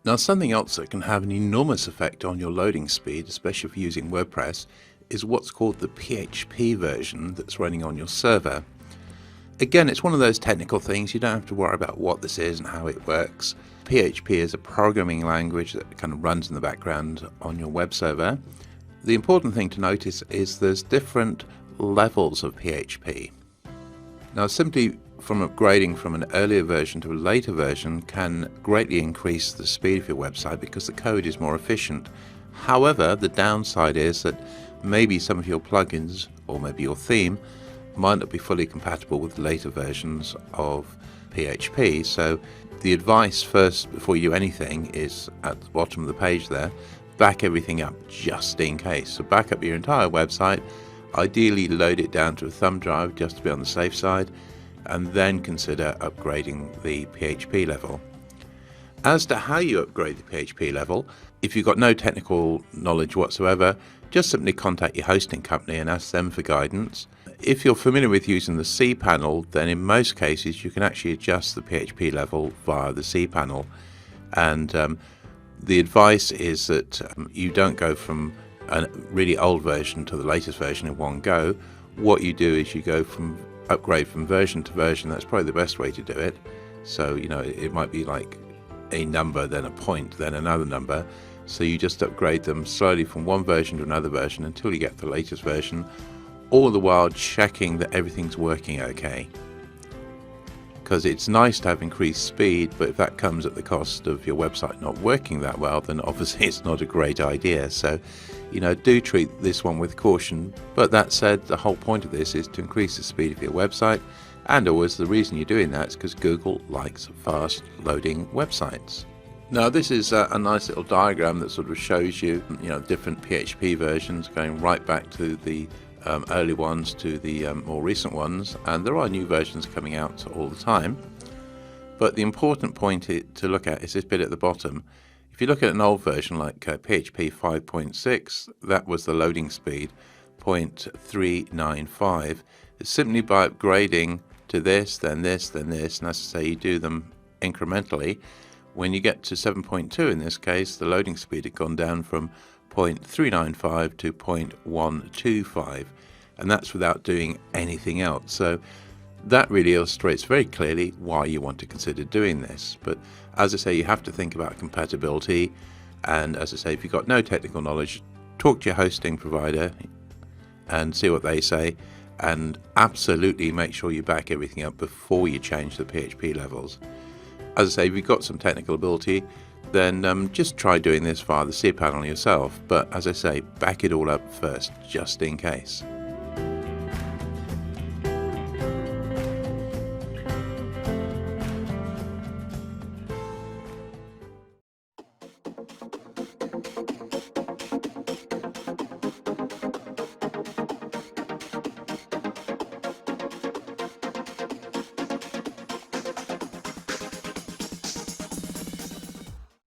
Now, something else that can have an enormous effect on your loading speed, especially if you're using WordPress, is what's called the PHP version that's running on your server. Again, it's one of those technical things. You don't have to worry about what this is and how it works. PHP is a programming language that kind of runs in the background on your web server. The important thing to notice is there's different levels of PHP. Now, simply from upgrading from an earlier version to a later version can greatly increase the speed of your website because the code is more efficient. However, the downside is that maybe some of your plugins or maybe your theme might not be fully compatible with later versions of PHP. So the advice first before you do anything is at the bottom of the page there, back everything up just in case. So back up your entire website, ideally load it down to a thumb drive just to be on the safe side, and then consider upgrading the PHP level. As to how you upgrade the PHP level, if you've got no technical knowledge whatsoever, just simply contact your hosting company and ask them for guidance. If you're familiar with using the cPanel, then in most cases you can actually adjust the PHP level via the cPanel. And the advice is that you don't go from a really old version to the latest version in one go. What you do is you go from upgrade from version to version. That's probably the best way to do it. So, it might be like a number, then a point, then another number. So you just upgrade them slowly from one version to another version until you get the latest version, all the while checking that everything's working okay. Because it's nice to have increased speed, but if that comes at the cost of your website not working that well, then obviously it's not a great idea. So, do treat this one with caution. But that said, the whole point of this is to increase the speed of your website, and always the reason you're doing that is because Google likes fast loading websites. Now, this is a nice little diagram that sort of shows you, different PHP versions going right back to the early ones to the more recent ones, and there are new versions coming out all the time. But the important point to look at is this bit at the bottom. If you look at an old version like PHP 5.6, that was the loading speed 0.395. It's simply by upgrading to this, then this, then this, and as I say, you do them incrementally. When you get to 7.2 in this case, the loading speed had gone down from 0.395 to 0.125, and that's without doing anything else. So that really illustrates very clearly why you want to consider doing this. But as I say, you have to think about compatibility, and as I say, if you've got no technical knowledge, talk to your hosting provider and see what they say, and absolutely make sure you back everything up before you change the PHP levels. As I say, if you've got some technical ability, then just try doing this via the cPanel yourself. But as I say, back it all up first, just in case.